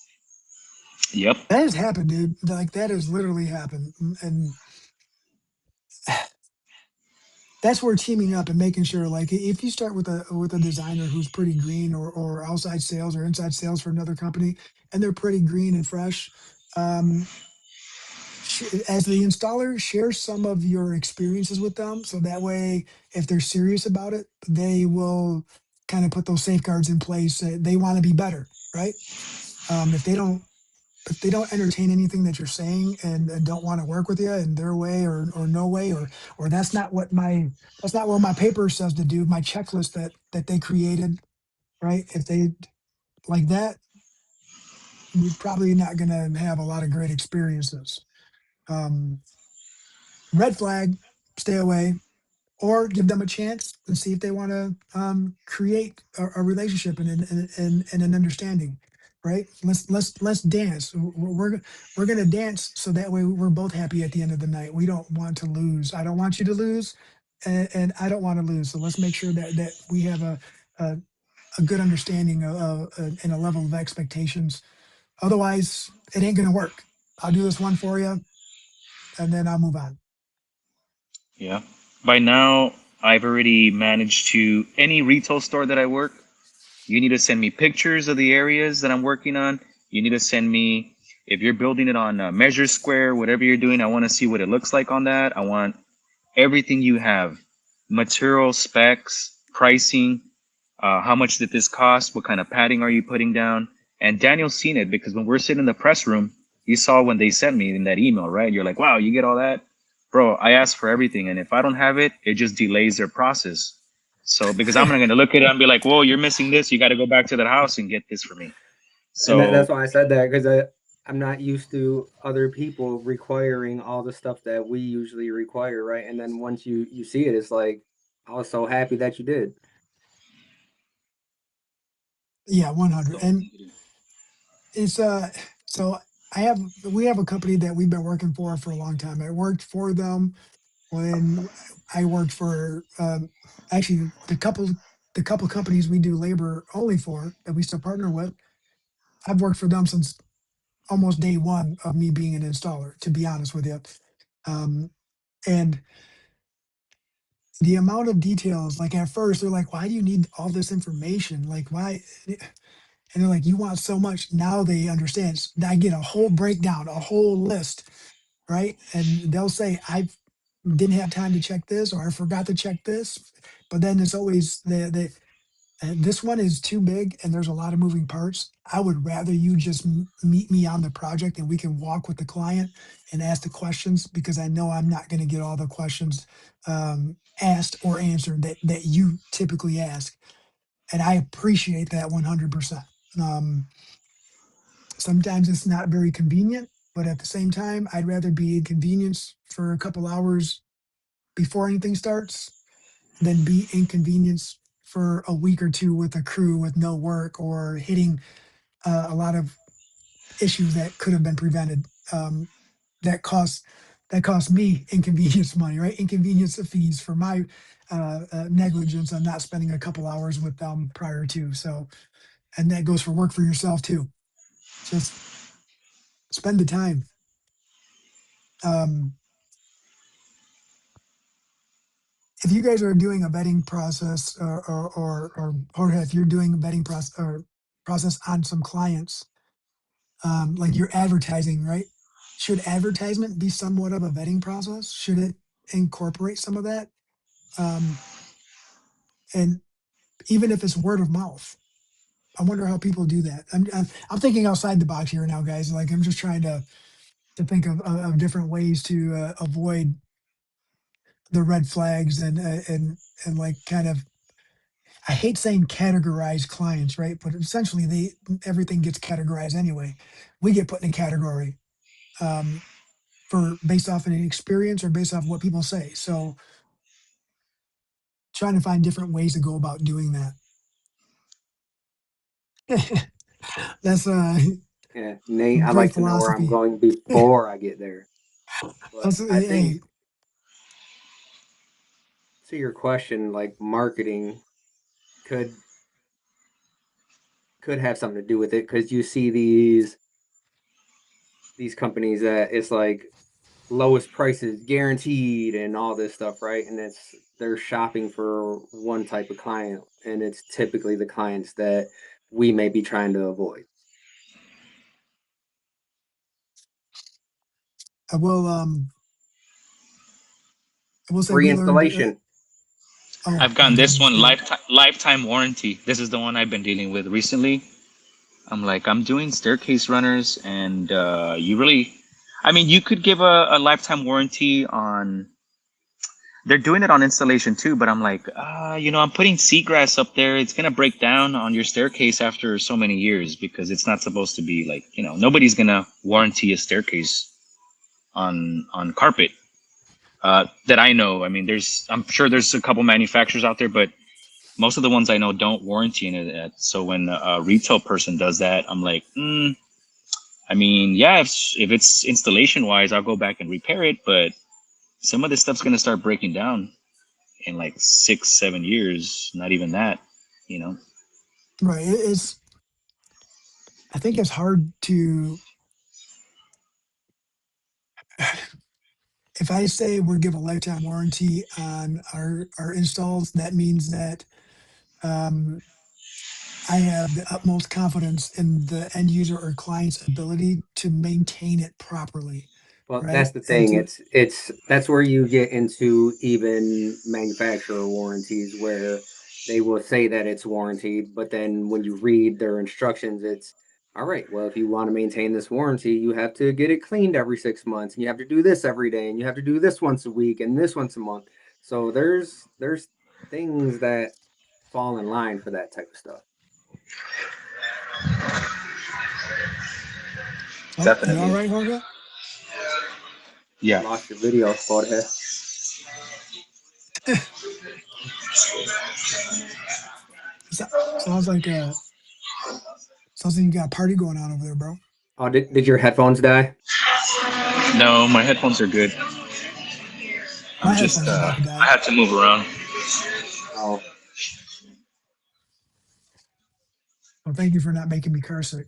Yep.
That has happened, dude. Like, that has literally happened. And that's where teaming up and making sure, like, if you start with a designer who's pretty green, or outside sales or inside sales for another company, and they're pretty green and fresh, um, as the installer, share some of your experiences with them, so that way, if they're serious about it, they will kind of put those safeguards in place. They want to be better, right? If they don't, entertain anything that you're saying, and don't want to work with you in their way, or no way, or that's not what my paper says to do, my checklist that they created, right? If they like that, you're probably not going to have a lot of great experiences. Um, Red flag, stay away, or give them a chance and see if they want to create a relationship, and an understanding. Right? Let's dance. We're gonna dance, so that way we're both happy at the end of the night. We don't want to lose. I don't want you to lose, and I don't want to lose. So let's make sure that we have a, a good understanding and a level of expectations. Otherwise, it ain't gonna work. I'll do this one for you, and then I'll move on.
Yeah. By now, I've already managed to any retail store that I work. You need to send me pictures of the areas that I'm working on. You need to send me if you're building it on Measure Square, whatever you're doing. I want to see what it looks like on that. I want everything you have, material specs, pricing, how much did this cost, what kind of padding are you putting down. And Daniel's seen it because when we're sitting in the press room, you saw when they sent me in that email, right? You're like, wow, you get all that? Bro, I asked for everything, and if I don't have it, it just delays their process. So because I'm not going to look at it and be like, whoa, you're missing this, you got to go back to that house and get this for me.
And that's
So
why I said that, because I'm not used to other people requiring all the stuff that we usually require, right? And then once you see it, it's like, I was so happy that you did.
Yeah, 100.
so
And it's so we have a company that we've been working for a long time. I worked for them when I worked for actually the couple companies we do labor only for, that we still partner with. I've worked for them since almost day one of me being an installer, to be honest with you. Um, and the amount of details, like, at first they're like, why do you need all this information? Like, why? And they're like, you want so much. Now they understand. I get a whole breakdown, a whole list, right? And they'll say, I didn't have time to check this, or I forgot to check this. But then it's always this one is too big and there's a lot of moving parts. I would rather you just meet me on the project, and we can walk with the client and ask the questions, because I know I'm not going to get all the questions asked or answered that you typically ask. And I appreciate that 100%. Um, Sometimes it's not very convenient, but at the same time, I'd rather be inconvenienced for a couple hours before anything starts than be inconvenienced for a week or two with a crew with no work, or hitting a lot of issues that could have been prevented. That costs me inconvenience money, right? Inconvenience fees for my negligence on not spending a couple hours with them prior to. So, and that goes for work for yourself too. Just spend the time. Um, if you guys are doing a vetting process, or if you're doing a vetting process on some clients, like you're advertising, right? Should advertisement be somewhat of a vetting process? Should it incorporate some of that? Um, and even if it's word of mouth, I wonder how people do that. I'm thinking outside the box here now, guys. Like I'm just trying to think of different ways to avoid the red flags and like kind of, I hate saying categorize clients, right? But essentially, they everything gets categorized anyway. We get put in a category um, for based off an experience or based off what people say. So trying to find different ways to go about doing that. That's
Yeah, Nate, I'd
great
like to know where I'm
philosophy.
going before I get there. But
That's
I think
hey,
to your question, like marketing could could have something to do with it because you see these companies that it's like lowest prices guaranteed and all this stuff, right? And it's they're shopping for one type of client, and it's typically the clients that we may be trying to avoid.
I will I will say
Free
we learned.
installation.
Oh
I've
my
gotten this
goodness,
one
yeah.
lifetime warranty. This is the one I've been dealing with recently. I'm like, I'm doing staircase runners, and you really, I mean, you could give a lifetime warranty on. They're doing it on installation too, but I'm like, I'm putting seagrass up there. It's gonna break down on your staircase after so many years because it's not supposed to be like, nobody's gonna warranty a staircase on carpet that I know. I mean, I'm sure there's a couple manufacturers out there, but most of the ones I know don't warranty it. So when a retail person does that, I'm like, I mean, yeah, if it's installation wise, I'll go back and repair it, but some of this stuff's gonna start breaking down in like 6 7 years. Not even that, you know.
Right. It's, I think it's hard to, if I say we're give a lifetime warranty on our installs, that means that um, I have the utmost confidence in the end user or client's ability to maintain it properly,
Well,
right?
that's the
And
thing.
to
It's that's where you get into even manufacturer warranties where they will say that it's warranted, but then when you read their instructions, it's all right. Well, if you want to maintain this warranty, you have to get it cleaned every 6 months, and you have to do this every day, and you have to do this once a week, and this once a month. So there's things that fall in line for that type of stuff.
oh, you all
Definitely.
right, Jorge?
You
Yeah.
lost your video, Jorge.
So- sounds like sounds like you got a party going on over there, bro.
Oh, did your headphones die?
No, my headphones are good.
My
I'm just
headphones are about to
I
die.
had to move around.
Oh,
Well, thank you for not making me curse it.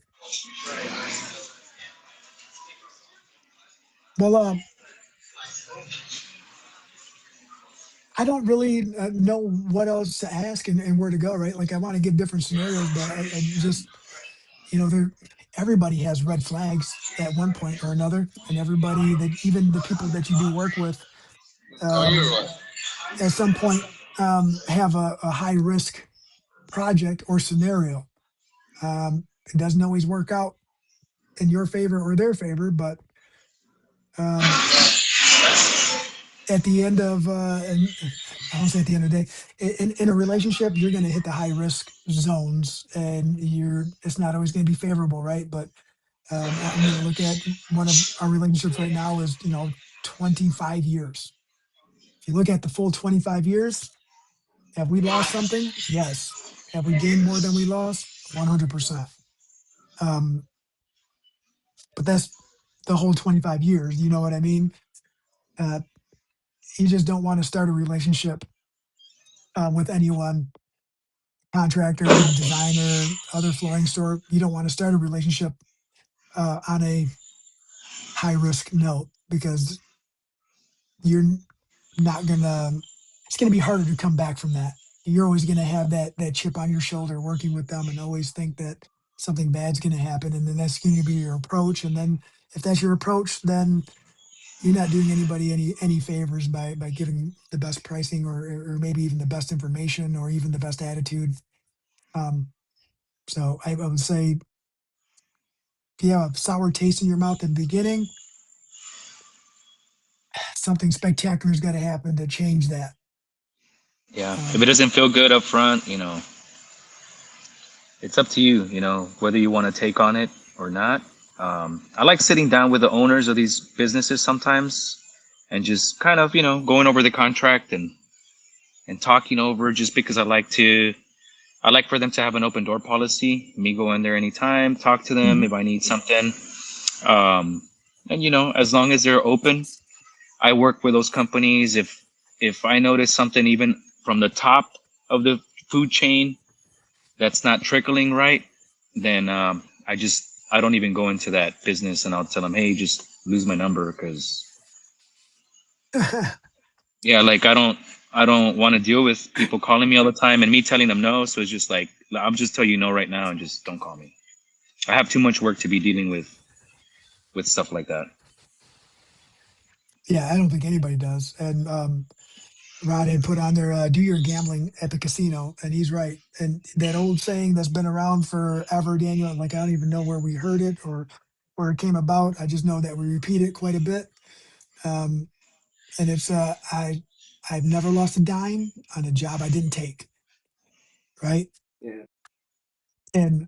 Well, I don't really know what else to ask and where to go, right? Like I want to give different scenarios, but I just, there, everybody has red flags at one point or another, and everybody that even the people that you do work with, um, at some point, have a high risk project or scenario. It doesn't always work out in your favor or their favor, but um, at the end of and I don't say at the end of the day, in a relationship, you're going to hit the high risk zones, and it's not always going to be favorable, right? But I'm going to look at one of our relationships right now is 25 years. If you look at the full 25 years, have we lost something? Yes. Have we gained more than we lost? 100%. Um, but that's the whole 25 years. You know what I mean? Uh, you just don't want to start a relationship with anyone, contractor, designer, other flooring store. You don't want to start a relationship on a high risk note because you're not gonna. it's going to be harder to come back from that. You're always going to have that chip on your shoulder working with them and always think that something bad's going to happen. And then that's going to be your approach. And then if that's your approach, then you're not doing anybody any favors by giving the best pricing or maybe even the best information or even the best attitude. Um, so I would say if you have a sour taste in your mouth at the beginning, something spectacular's got to happen to change that.
Yeah. If it
Um,
doesn't feel good up front, it's up to you, whether you want to take on it or not. I like sitting down with the owners of these businesses sometimes and just kind of, going over the contract and talking over just because I like for them to have an open door policy. Me go in there anytime, talk to them
mhm,
if I need something. Um, and as long as they're open, I work with those companies. If I notice something even from the top of the food chain that's not trickling right, then I don't even go into that business, and I'll tell them, hey, just lose my number because yeah, like I don't want to deal with people calling me all the time and me telling them no. So it's just like I'll just tell you no right now and just don't call me. I have too much work to be dealing with stuff like that.
yeah, I don't think anybody does. And Rod had put on there, do your gambling at the casino, and he's right. And that old saying that's been around forever, Daniel, like I don't even know where we heard it or where it came about. I just know that we repeat it quite a bit. Um, and it's I've never lost a dime on a job I didn't take, right?
Yeah.
And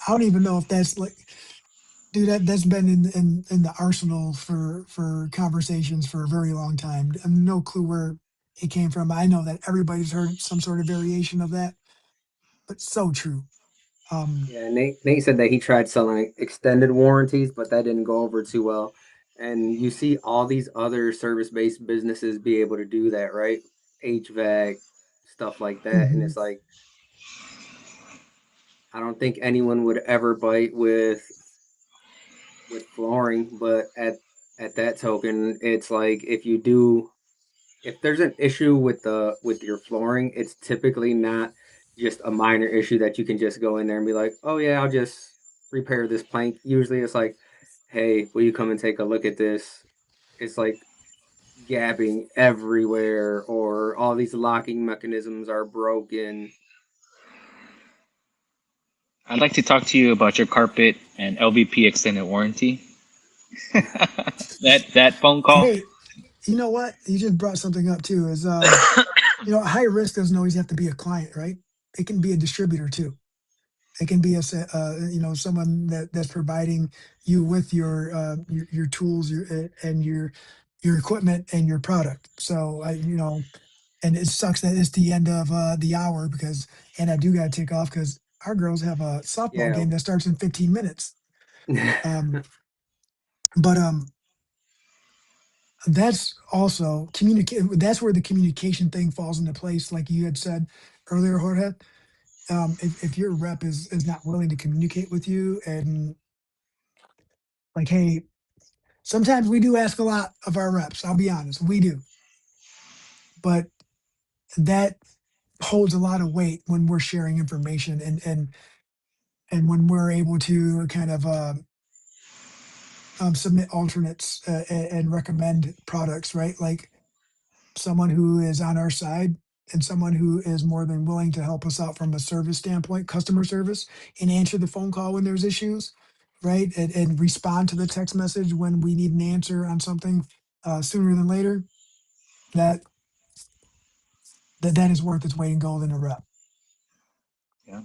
I don't even know if that's like, dude, that's been in the arsenal for conversations for a very long time. I have no clue where it came from. I know that everybody's heard some sort of variation of that, but so true. Um,
Yeah, Nate said that he tried selling extended warranties, but that didn't go over too well. And you see all these other service-based businesses be able to do that, right? HVAC, stuff like that. And
mhm.
it's like I don't think anyone would ever bite with flooring, but at that token, it's like if there's an issue with your flooring, it's typically not just a minor issue that you can just go in there and be like, "Oh yeah, I'll just repair this plank." Usually it's like, "Hey, will you come and take a look at this?" It's like gabbing everywhere or all these locking mechanisms are broken.
I'd like to talk to you about your carpet and LVP extended warranty. That phone call.
Hey, you know what? You just brought something up too. Is high risk doesn't always have to be a client, right? It can be a distributor too. It can be someone that's providing you with your tools, and your equipment and your product. So and it sucks that it's the end of the hour and I do got to take off because our girls have a softball
Yeah.
game that starts in 15 minutes. Um, but that's also communicate. That's where the communication thing falls into place, like you had said earlier, Jorge. If your rep is not willing to communicate with you and like, hey, sometimes we do ask a lot of our reps. I'll be honest, we do, but that holds a lot of weight when we're sharing information and when we're able to kind of submit alternates and recommend products, right? Like someone who is on our side and someone who is more than willing to help us out from a service standpoint, customer service, and answer the phone call when there's issues, right? And respond to the text message when we need an answer on something sooner than later. That that is worth its weight in gold in a rep.
Yeah.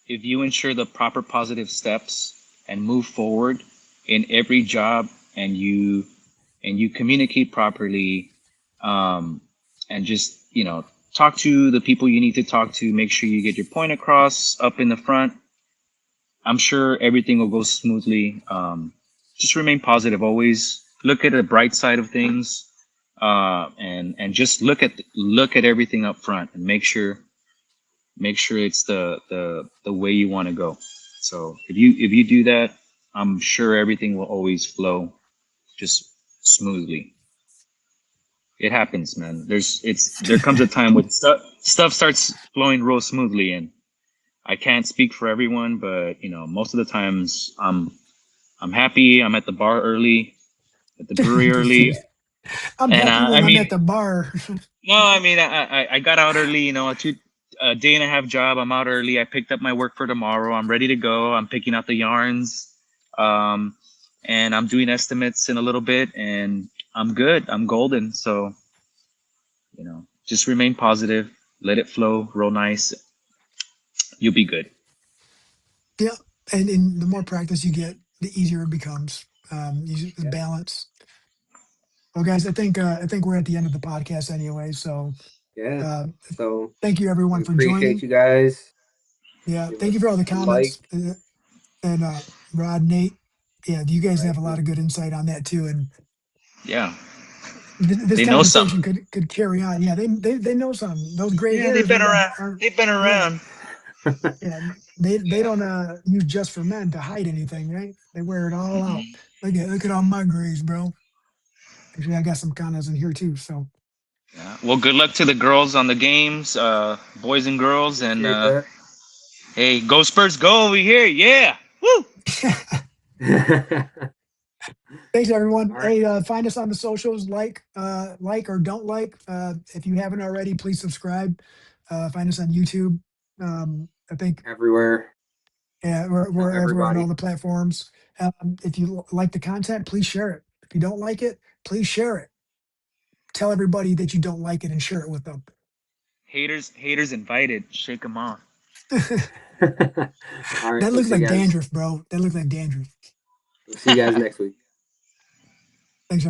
If you ensure the proper positive steps and move forward in every job and you communicate properly, um, and just talk to the people you need to talk to, make sure you get your point across up in the front, I'm sure everything will go smoothly. Just remain positive always, look at the bright side of things, and just look at everything up front and make sure it's the way you want to go. So if you do that, I'm sure everything will always flow just smoothly. It happens, man. There comes a time when stuff starts flowing real smoothly, and I can't speak for everyone, but most of the times I'm happy. I'm at the bar early, at the brewery
Just
early,
kidding. I'm
and
happy
I
when I'm at
mean,
the bar.
no, I mean, I got out early. A day and a half job. I'm out early. I picked up my work for tomorrow. I'm ready to go. I'm picking out the yarns, um, and I'm doing estimates in a little bit, and I'm good. I'm golden. So just remain positive. Let it flow. Real nice. You'll be good.
Yeah, and the more practice you get, the easier it becomes. The
Yeah.
balance. Well, guys, I think we're at the end of the podcast anyway. So,
Yeah.
uh,
So
thank you
we
everyone for
appreciate
joining.
you guys.
Yeah,
Give
thank you for all
us
the
a like.
comments. And Rod, Nate, yeah, you guys have
Right.
a lot of good insight on that too. And
Yeah,
this
they know something.
conversation could carry on. Yeah, they know something. Those gray
Yeah, they've
hairs
been around.
are
They've been
yeah,
around.
yeah. They
Yeah.
don't use just for men to hide anything, right? They wear it all out.
Mhm.
Look at all my grays, bro. Actually, I got some Kanas in here too. So
Yeah. Well, good luck to the girls on the games, boys and girls, and
Appreciate that.
hey, go Spurs, go over here! Yeah, woo!
thanks everyone.
All right.
Hey, find us on the socials, like or don't like. If you haven't already, please subscribe. Find us on YouTube. I think
Everywhere.
yeah,
Tell
we're everywhere on all
everybody.
the platforms. If you like the content, please share it. If you don't like it, please share it. Tell everybody that you don't like it and share it with them.
Haters invited. Shake them off.
All right.
That
We'll
looks
see you
like
guys.
dandruff, bro. That looks like dandruff.
We'll see you guys next week.
Thanks, everyone.